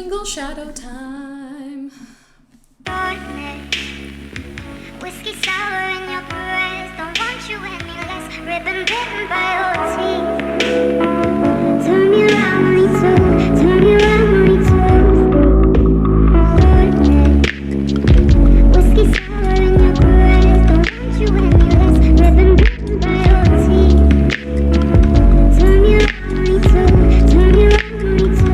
Single shadow time. Darkness, whiskey sour in your breath. Don't want you any less. Ribbon bitten by your teeth. Turn me around, only two. Turn me around, only two. Darkness, whiskey sour in your breath. Don't want you any less. Ribbon bitten by your teeth. Turn me around, only two. Turn me around, only two.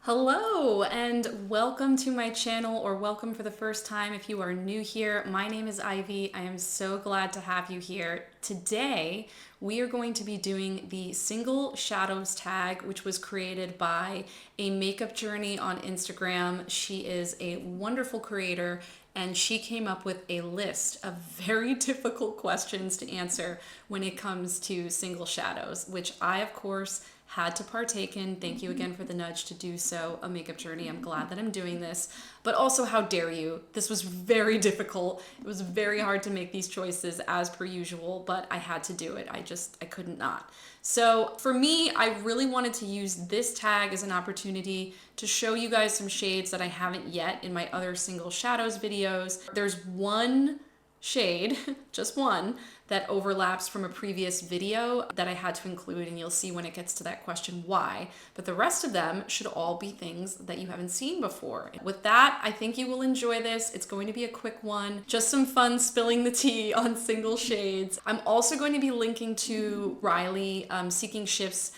Hello and welcome to my channel, or welcome for the first time if you are new here. My name is Ivy. I am so glad to have you here. Today we are going to be doing the Single Shadows tag, which was created by a makeup journey on Instagram. She is a wonderful creator and she came up with a list of very difficult questions to answer when it comes to single shadows, which I of course had to partake in. Thank you again for the nudge to do so, a makeup journey. I'm glad that I'm doing this, but also how dare you? This was very difficult. It was very hard to make these choices as per usual, but I had to do it. I couldn't not. So for me, I really wanted to use this tag as an opportunity to show you guys some shades that I haven't yet in my other single shadows videos. There's one shade, just one, that overlaps from a previous video that I had to include, and you'll see when it gets to that question why. But the rest of them should all be things that you haven't seen before. With that, I think you will enjoy this. It's going to be a quick one, just some fun spilling the tea on single shades. I'm also going to be linking to Riley Seeking Shifts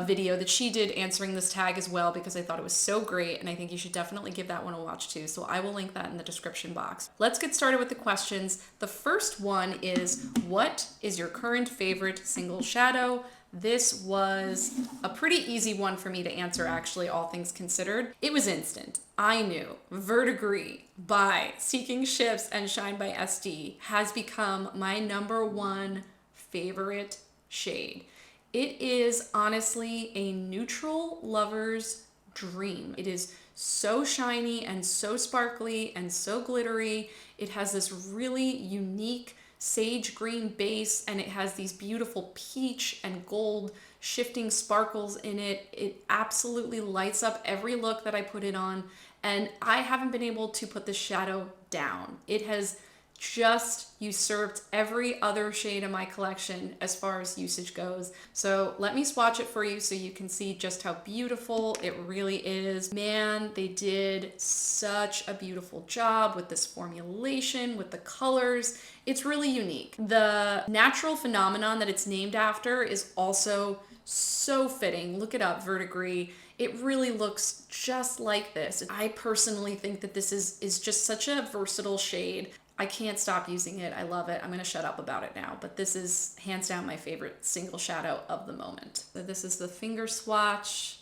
video that she did answering this tag as well, because I thought it was so great and I think you should definitely give that one a watch too. So I will link that in the description box. Let's get started with the questions. The first one is, what is your current favorite single shadow? This was a pretty easy one for me to answer, actually, all things considered. It was instant. I knew Verdigris by Seeking Shifts and Shine by SD has become my #1 favorite shade. It is honestly a neutral lover's dream. It is so shiny and so sparkly and so glittery. It has this really unique sage green base, and it has these beautiful peach and gold shifting sparkles in it. It absolutely lights up every look that I put it on, and I haven't been able to put this shadow down. It has just usurped every other shade in my collection as far as usage goes. So let me swatch it for you so you can see just how beautiful it really is. Man, they did such a beautiful job with this formulation, with the colors. It's really unique. The natural phenomenon that it's named after is also so fitting. Look it up, Verdigris. It really looks just like this. I personally think that this is just such a versatile shade. I can't stop using it. I love it. I'm going to shut up about it now, but this is hands down my favorite single shadow of the moment. So this is the finger swatch.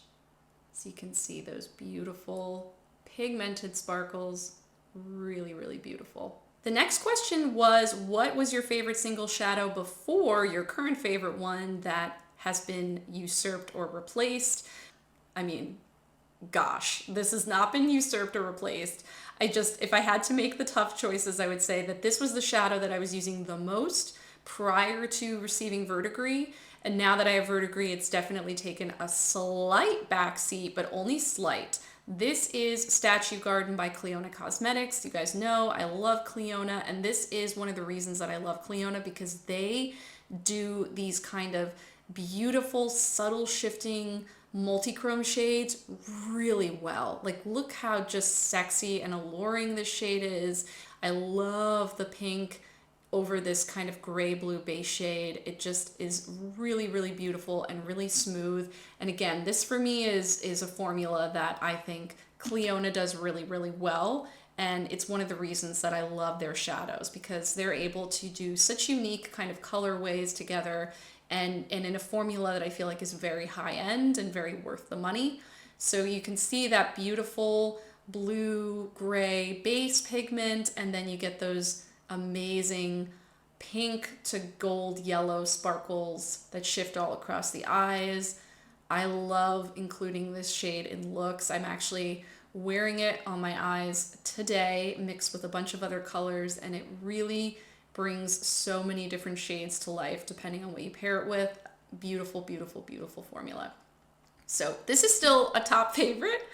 So you can see those beautiful pigmented sparkles. Really, really beautiful. The next question was, what was your favorite single shadow before your current favorite one that has been usurped or replaced? I mean, gosh, this has not been usurped or replaced. If I had to make the tough choices, I would say that this was the shadow that I was using the most prior to receiving Verdigris. And now that I have Verdigris, it's definitely taken a slight backseat, but only slight. This is Statue Garden by Clionadh Cosmetics. You guys know I love Clionadh, and this is one of the reasons that I love Clionadh, because they do these kind of beautiful, subtle shifting multi-chrome shades really well. Like, look how just sexy and alluring this shade is. I love the pink over this kind of gray blue base shade. It just is really, really beautiful and really smooth. And again, this for me is a formula that I think Clionadh does really, really well. And it's one of the reasons that I love their shadows, because they're able to do such unique kind of colorways together, and in a formula that I feel like is very high end and very worth the money. So you can see that beautiful blue gray base pigment, and then you get those amazing pink to gold yellow sparkles that shift all across the eyes. I love including this shade in looks. I'm actually wearing it on my eyes today, mixed with a bunch of other colors, and it really brings so many different shades to life depending on what you pair it with. Beautiful, beautiful, beautiful formula. So this is still a top favorite.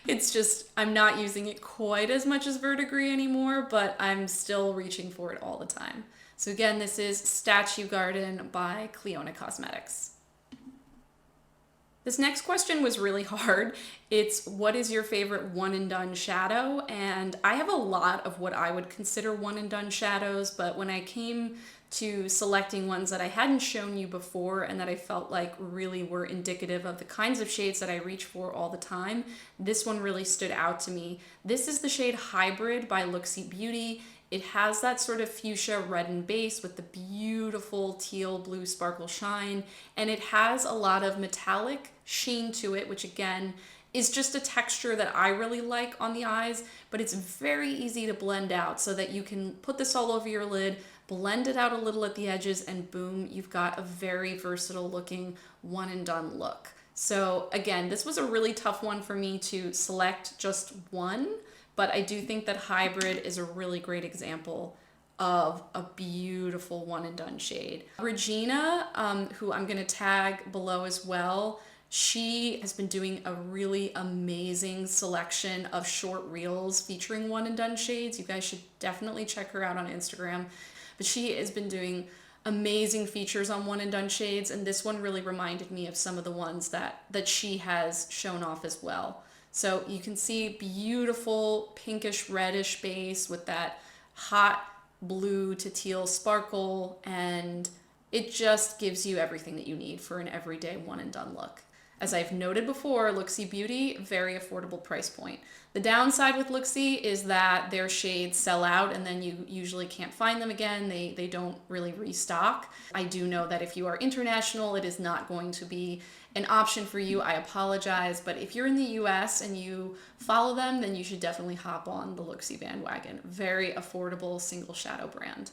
It's just, I'm not using it quite as much as Verdigris anymore, but I'm still reaching for it all the time. So again, this is Statue Garden by Clionadh Cosmetics. This next question was really hard. It's, what is your favorite one and done shadow? And I have a lot of what I would consider one and done shadows, but when I came to selecting ones that I hadn't shown you before and that I felt like really were indicative of the kinds of shades that I reach for all the time, this one really stood out to me. This is the shade Hybrid by Looksy Beauty. It has that sort of fuchsia reddened base with the beautiful teal blue sparkle shine, and it has a lot of metallic sheen to it, which again is just a texture that I really like on the eyes, but it's very easy to blend out so that you can put this all over your lid, blend it out a little at the edges, and boom, you've got a very versatile looking one and done look. So again, this was a really tough one for me to select just one, but I do think that Hybrid is a really great example of a beautiful one and done shade. Regina, who I'm gonna tag below as well, she has been doing a really amazing selection of short reels featuring one and done shades. You guys should definitely check her out on Instagram. But she has been doing amazing features on one and done shades, and this one really reminded me of some of the ones that she has shown off as well. So you can see beautiful pinkish reddish base with that hot blue to teal sparkle, and it just gives you everything that you need for an everyday one and done look. As I've noted before, Looksy Beauty, very affordable price point. The downside with Looksy is that their shades sell out and then you usually can't find them again. They don't really restock. I do know that if you are international, it is not going to be an option for you. I apologize, but if you're in the US and you follow them, then you should definitely hop on the Looksy bandwagon. Very affordable single shadow brand.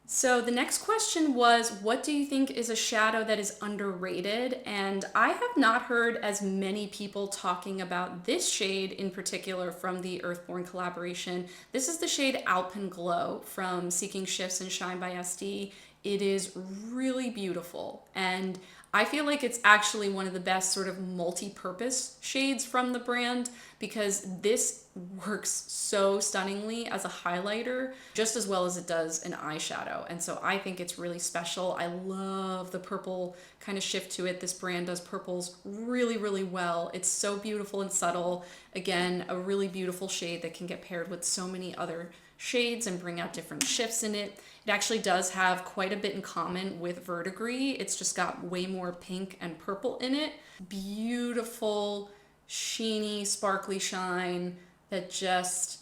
So the next question was, what do you think is a shadow that is underrated? And I have not heard as many people talking about this shade in particular from the Earthborn collaboration. This is the shade Alpenglow from Seeking Shifts and Shine by SD. It is really beautiful, and I feel like it's actually one of the best sort of multi-purpose shades from the brand because this works so stunningly as a highlighter just as well as it does an eyeshadow. And so I think it's really special. I love the purple kind of shift to it. This brand does purples really, really well. It's so beautiful and subtle. Again, a really beautiful shade that can get paired with so many other shades and bring out different shifts in it. It actually does have quite a bit in common with Verdigris. It's just got way more pink and purple in it. Beautiful, sheeny, sparkly shine that just,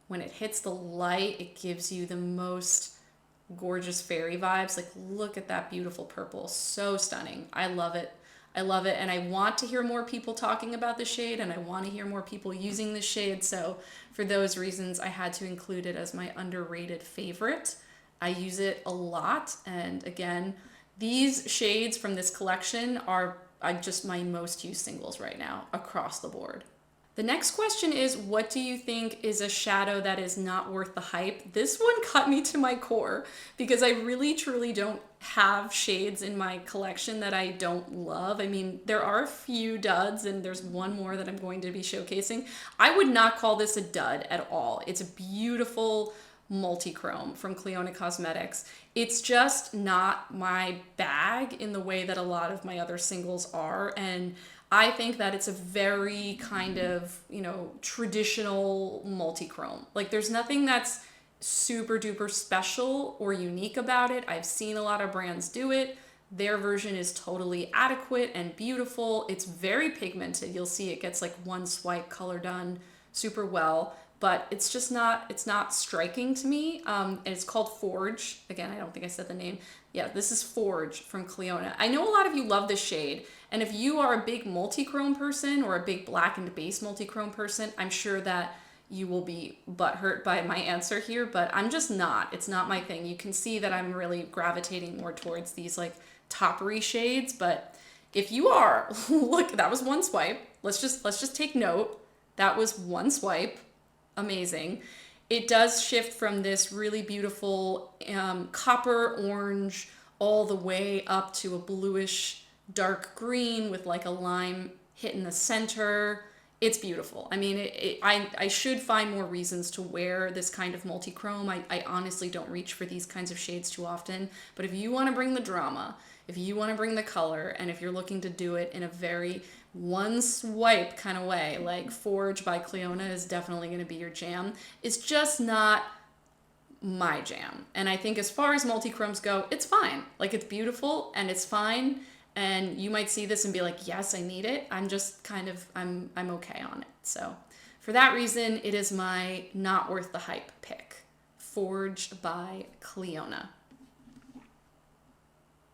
when it hits the light, it gives you the most gorgeous fairy vibes. Like, look at that beautiful purple. So stunning. I love it. I love it, and I want to hear more people talking about the shade, and I want to hear more people using the shade. So for those reasons, I had to include it as my underrated favorite. I use it a lot, and again, these shades from this collection are just my most used singles right now across the board. The next question is, what do you think is a shadow that is not worth the hype? This one cut me to my core because I really truly don't have shades in my collection that I don't love. I mean, there are a few duds and there's one more that I'm going to be showcasing. I would not call this a dud at all. It's a beautiful multi-chrome from Clionadh Cosmetics. It's just not my bag in the way that a lot of my other singles are, and I think that it's a very kind of, traditional multi-chrome. Like, there's nothing that's super duper special or unique about it. I've seen a lot of brands do it. Their version is totally adequate and beautiful. It's very pigmented. You'll see it gets like one swipe color done super well, but it's just not, it's not striking to me. And it's called Forge. Again, I don't think I said the name. Yeah, this is Forge from Clionadh. I know a lot of you love this shade, and if you are a big multi-chrome person or a big black and base multi-chrome person, I'm sure that you will be butthurt by my answer here, but I'm just not. It's not my thing. You can see that I'm really gravitating more towards these like toppery shades, but if you are, look, that was one swipe. Let's just take note. That was one swipe. Amazing. It does shift from this really beautiful copper orange all the way up to a bluish dark green with like a lime hit in the center. It's beautiful. I mean, I should find more reasons to wear this kind of multi-chrome. I honestly don't reach for these kinds of shades too often. But if you want to bring the drama, if you want to bring the color, and if you're looking to do it in a very one swipe kind of way, like Forge by Clionadh is definitely going to be your jam. It's just not my jam. And I think as far as multi-chromes go, it's fine. Like, it's beautiful and it's fine. And you might see this and be like, yes, I need it. I'm just kind of, I'm okay on it. So for that reason, it is my not worth the hype pick. Forged by Clionadh.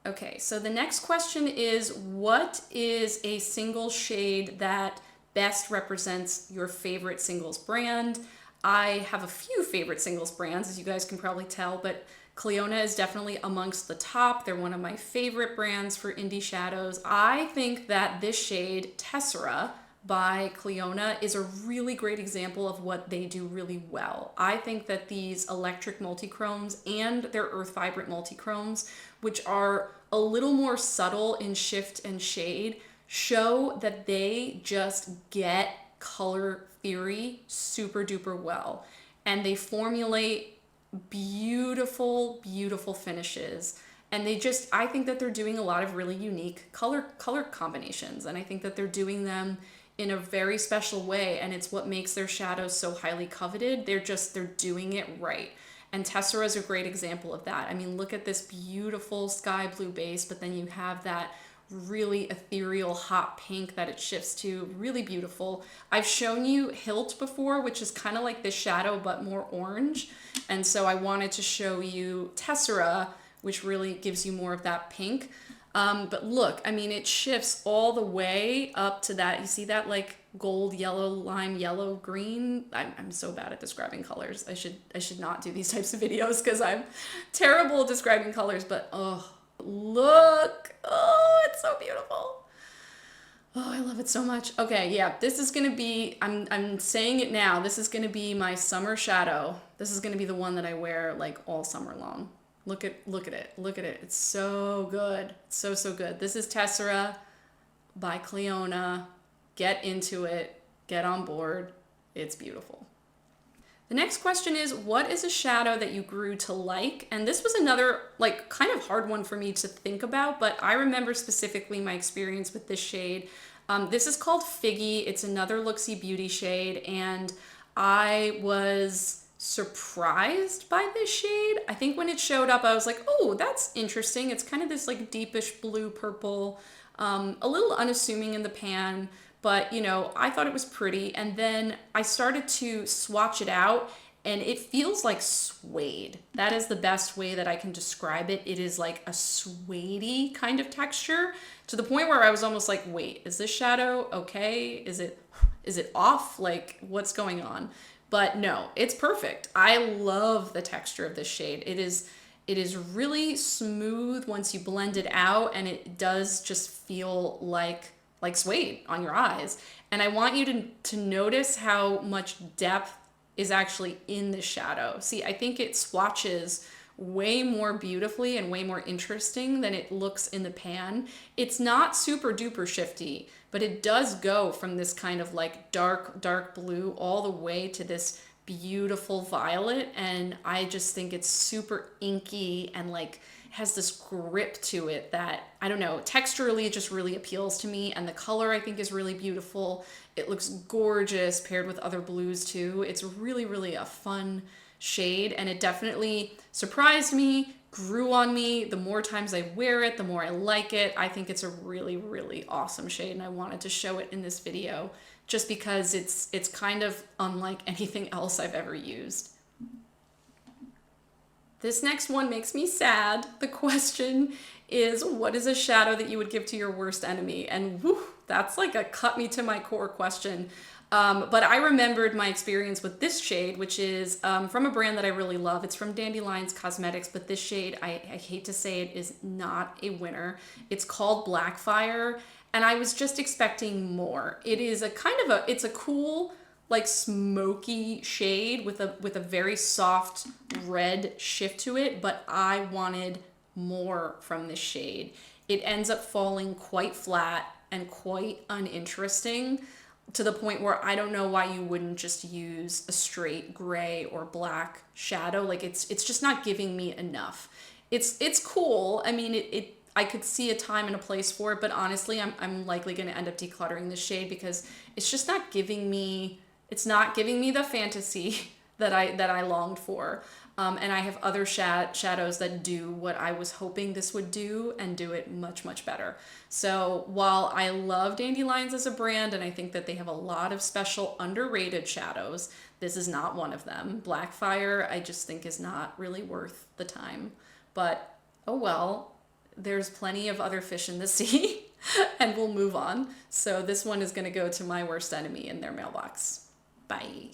Okay, so the next question is, what is a single shade that best represents your favorite singles brand? I have a few favorite singles brands, as you guys can probably tell, but Clionadh is definitely amongst the top. They're one of my favorite brands for indie shadows. I think that this shade, Tessera by Clionadh, is a really great example of what they do really well. I think that these electric multichromes and their earth vibrant multichromes, which are a little more subtle in shift and shade, show that they just get color theory super duper well. And they formulate beautiful, beautiful finishes. And I think that they're doing a lot of really unique color combinations. And I think that they're doing them in a very special way. And it's what makes their shadows so highly coveted. They're doing it right. And Tessera is a great example of that. I mean, look at this beautiful sky blue base, but then you have that really ethereal hot pink that it shifts to. Really beautiful. I've shown you Hilt before, which is kind of like this shadow but more orange, and so I wanted to show you Tessera, which really gives you more of that pink. But look, I mean, it shifts all the way up to that. You see that like gold, yellow, lime, yellow, green. I'm so bad at describing colors. I should not do these types of videos because I'm terrible at describing colors. But oh, look, oh, it's so beautiful. Oh, I love it so much. Okay, yeah, this is gonna be, I'm saying it now, this is gonna be my summer shadow. This is gonna be the one that I wear like all summer long. Look at it. It's so good. It's so good. This is Tessera by Clionadh. Get into it. Get on board. It's beautiful. The next question is, what is a shadow that you grew to like? And this was another like kind of hard one for me to think about, but I remember specifically my experience with this shade. This is called Figgy. It's another Looksy Beauty shade, and I was surprised by this shade. I think when it showed up, I was like, oh, that's interesting. It's kind of this like deepish blue purple, a little unassuming in the pan, but you know, I thought it was pretty. And then I started to swatch it out, and it feels like suede. That is the best way that I can describe it. It is like a suedey kind of texture, to the point where I was almost like, wait, is this shadow okay? Is it off? Like, what's going on? But no, it's perfect. I love the texture of this shade. It is really smooth once you blend it out, and it does just feel like suede on your eyes. And I want you to notice how much depth is actually in the shadow. See, I think it swatches way more beautifully and way more interesting than it looks in the pan. It's not super duper shifty, but it does go from this kind of like dark blue all the way to this beautiful violet. And I just think it's super inky and like has this grip to it that, I don't know, texturally it just really appeals to me. And the color I think is really beautiful. It looks gorgeous paired with other blues too. It's really, really a fun shade, and it definitely surprised me, grew on me. The more times I wear it, the more I like it. I think it's a really, really awesome shade, and I wanted to show it in this video just because it's kind of unlike anything else I've ever used. This next one makes me sad. The question is, what is a shadow that you would give to your worst enemy? And whew, that's like a cut me to my core question. But I remembered my experience with this shade, which is from a brand that I really love. It's from Dandelions Cosmetics, but this shade, I hate to say it, is not a winner. It's called Blackfire, and I was just expecting more. It is it's a cool, like smoky shade with a very soft red shift to it, but I wanted more from this shade. It ends up falling quite flat and quite uninteresting, to the point where I don't know why you wouldn't just use a straight gray or black shadow. Like it's just not giving me enough. It's cool. I mean, it I could see a time and a place for it, but honestly, I'm likely going to end up decluttering this shade because it's just not giving me, it's not giving me the fantasy that I longed for. And I have other shadows that do what I was hoping this would do and do it much, much better. So while I love Dandelions as a brand, and I think that they have a lot of special underrated shadows, this is not one of them. Blackfire, I just think is not really worth the time. But oh well, there's plenty of other fish in the sea and we'll move on. So this one is going to go to my worst enemy in their mailbox. Bye.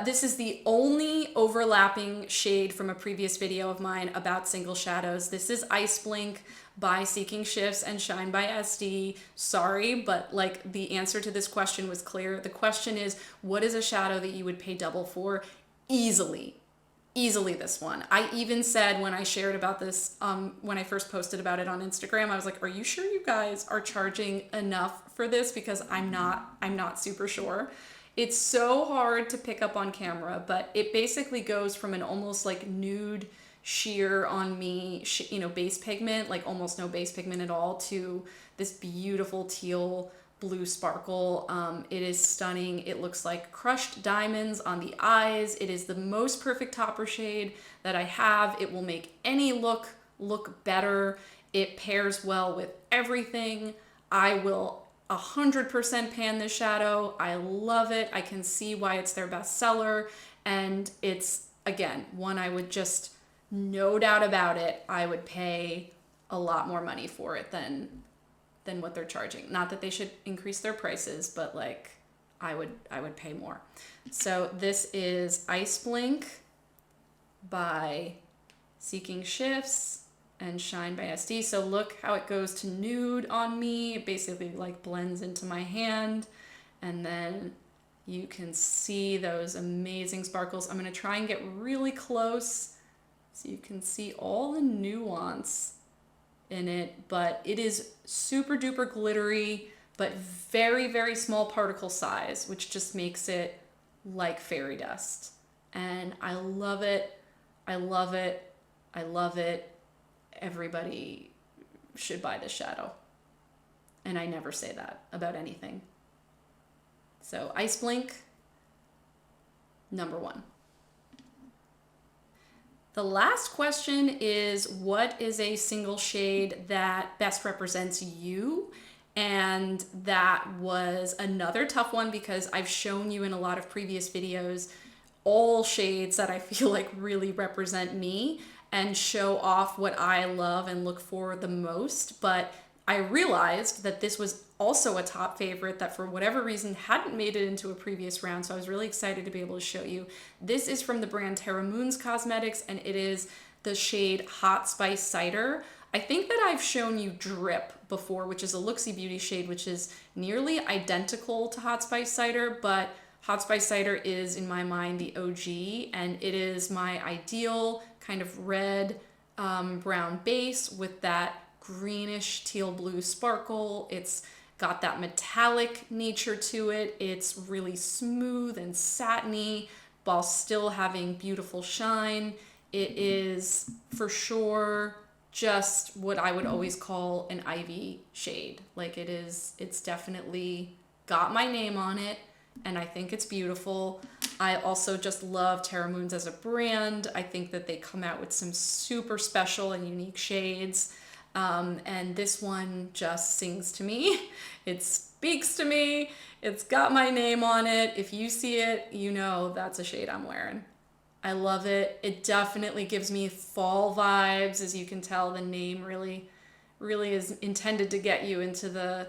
This is the only overlapping shade from a previous video of mine about single shadows. This is Ice Blink by Seeking Shifts and Shine by SD. Sorry, but like the answer to this question was clear. The question is, what is a shadow that you would pay double for? Easily this one. I even said when I shared about this, when I first posted about it on Instagram, I was like, are you sure you guys are charging enough for this? Because I'm not super sure. It's so hard to pick up on camera, but it basically goes from an almost like nude sheer on me, base pigment, like almost no base pigment at all, to this beautiful teal blue sparkle. It is stunning. It looks like crushed diamonds on the eyes. It is the most perfect topper shade that I have. It will make any look better. It pairs well with everything. I will 100% pan this shadow. I love it. I can see why it's their best seller. And it's, again, one I would just, no doubt about it, I would pay a lot more money for it than what they're charging. Not that they should increase their prices, but like I would pay more. So this is Ice Blink by Seeking Shifts and Shine by SD. So look how it goes to nude on me. It basically like blends into my hand, and then you can see those amazing sparkles. I'm going to try and get really close so you can see all the nuance in it, but it is super duper glittery, but very, very small particle size, which just makes it like fairy dust. And I love it. I love it. I love it. Everybody should buy this shadow. And I never say that about anything. So Ice Blink, number 1. The last question is, what is a single shade that best represents you? And that was another tough one because I've shown you in a lot of previous videos all shades that I feel like really represent me and show off what I love and look for the most. But I realized that this was also a top favorite that for whatever reason hadn't made it into a previous round. So I was really excited to be able to show you. This is from the brand Terra Moons Cosmetics, and it is the shade Hot Spice Cider. I think that I've shown you Drip before, which is a Luxie Beauty shade, which is nearly identical to Hot Spice Cider, but Hot Spice Cider is, in my mind, the OG, and it is my ideal kind of red, brown base with that greenish teal blue sparkle. It's got that metallic nature to it. It's really smooth and satiny while still having beautiful shine. It is for sure just what I would always call an Ivy shade. Like it's definitely got my name on it, and I think it's beautiful. I also just love Terra Moons as a brand. I think that they come out with some super special and unique shades. And this one just sings to me. It speaks to me. It's got my name on it. If you see it, you know that's a shade I'm wearing. I love it. It definitely gives me fall vibes. As you can tell, the name really is intended to get you into the,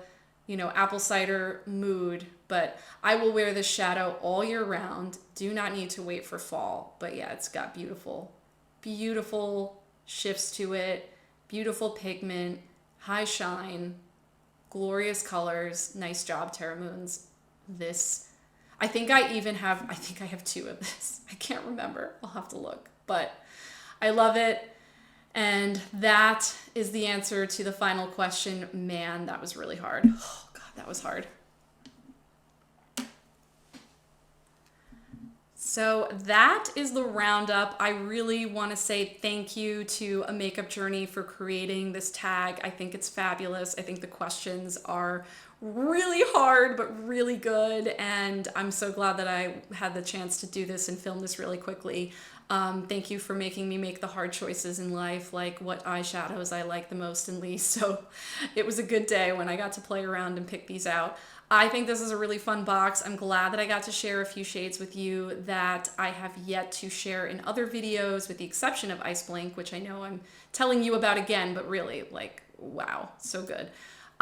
apple cider mood. But I will wear this shadow all year round. Do not need to wait for fall. But yeah, it's got beautiful shifts to it. Beautiful pigment, high shine, glorious colors. Nice job, Terra Moons. this. I think I have two of this. I can't remember. I'll have to look. But I love it. And that is the answer to the final question. Man, that was really hard. Oh, God, that was hard. So that is the roundup. I really want to say thank you to A Makeup Journey for creating this tag. I think it's fabulous. I think the questions are really hard, but really good. And I'm so glad that I had the chance to do this and film this really quickly. Thank you for making me make the hard choices in life, like what eyeshadows I like the most and least. So it was a good day when I got to play around and pick these out. I think this is a really fun box. I'm glad that I got to share a few shades with you that I have yet to share in other videos, with the exception of Ice Blink, which I know I'm telling you about again, but really, like, wow, so good.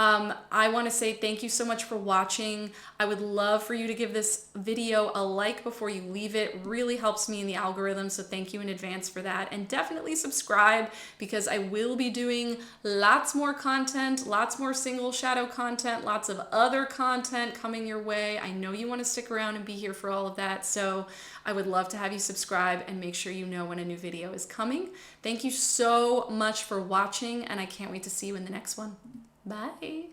I want to say thank you so much for watching. I would love for you to give this video a like before you leave it. It really helps me in the algorithm, so thank you in advance for that. And definitely subscribe, because I will be doing lots more content, lots more single shadow content, lots of other content coming your way. I know you want to stick around and be here for all of that, so I would love to have you subscribe and make sure you know when a new video is coming. Thank you so much for watching, and I can't wait to see you in the next one. Bye.